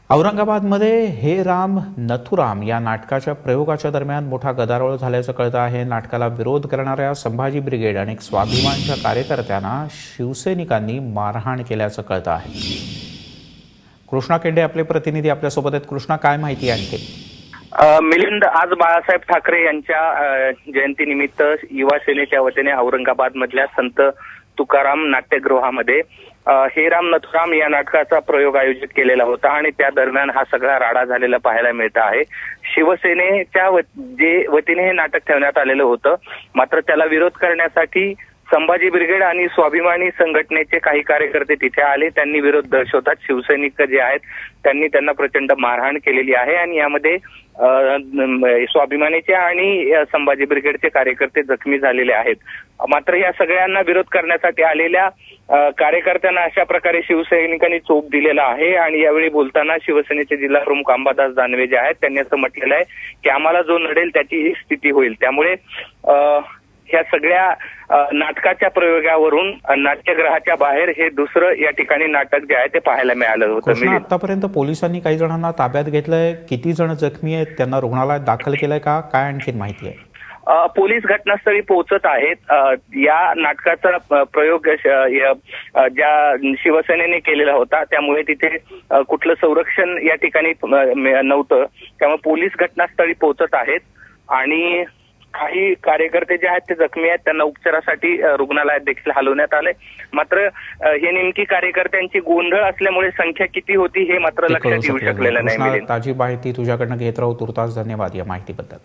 औरंगाबादमध्ये हे राम नथुराम या नाटकाच्या प्रयोगाच्या दरम्यान मोठा गदारोळ झाल्याचं कळतं आहे। नाटकाला विरोध करणाऱ्या संभाजी ब्रिगेड आणि स्वाभिमानच्या कार्यकर्त्यांना शिवसैनिकांनी मारहाण केल्याचं कळतं आहे। कृष्णा केंडे आपले प्रतिनिधी आपल्यासोबत आहेत। कृष्णा, काय माहिती आणखी? मिलिंद, आज बाळासाहेब ठाकरे यांच्या जयंतीनिमित्त युवा सेनेच्या वतीने औरंगाबाद मधल्या संत तुकाराम नाट्यगृहामध्ये हे राम नथुराम या नाटकाचा प्रयोग आयोजित केलेला होता आणि त्या दरम्यान हा सगळा राडा झालेला पाहायला मिळत आहे। शिवसेनेच्या वतीने हे नाटक ठेवण्यात आलेलं होतं, मात्र त्याला विरोध करण्यासाठी संभाजी ब्रिगेड आणि स्वाभिमानी संघटनेचे काही कार्यकर्ते तिथे आले। त्यांनी विरोध दर्शवतात शिवसैनिक जे आहेत त्यांना प्रचंड मारहाण केलेली आहे आणि यामध्ये स्वाभिमानीचे आणि संभाजी ब्रिगेडचे कार्यकर्ते जखमी झालेले आहेत। मात्र या सगळ्यांना विरोध करण्यासाठी आलेल्या कार्यकर्त्यांना अशा प्रकारे शिवसैनिकांनी चोप दिलेला आहे आणि यावेळी बोलताना शिवसेनेचे जिल्हा प्रमुख अंबादास दानवे जे आहेत त्यांनी असं म्हटलेलं आहे की आम्हाला जो नडेल त्याची ही स्थिती होईल। त्यामुळे ह्या सगळ्या नाटकाच्या प्रयोगावरून नाट्यगृहाच्या बाहेर हे दुसरं या ठिकाणी नाटक जे आहे ते पाहायला मिळालं होतं। आतापर्यंत पोलिसांनी काही जणांना ताब्यात घेतलंय, किती जण जखमी आहेत, त्यांना रुग्णालयात दाखल केलंय का, काय आणखी माहिती आहे? पोलीस घटनास्थळी पोहोचत आहेत। या नाटकाचा प्रयोग ज्या शिवसेनेने केलेला होता त्यामुळे तिथे कुठलं संरक्षण या ठिकाणी नव्हतं, त्यामुळे पोलीस घटनास्थळी पोहोचत आहेत आणि काही कार्यकर्ते जे आहेत ते जखमी आहेत, त्यांना उपचारासाठी रुग्णालयात देखील हलवण्यात आले। मात्र हे नेमकी कार्यकर्त्यांची गोंधळ असल्यामुळे संख्या किती होती हे मात्र लक्षात येऊ शकलेलं नाही। ताजी माहिती तुझ्याकडनं घेत राहू। तुर्तास धन्यवाद या माहितीबद्दल।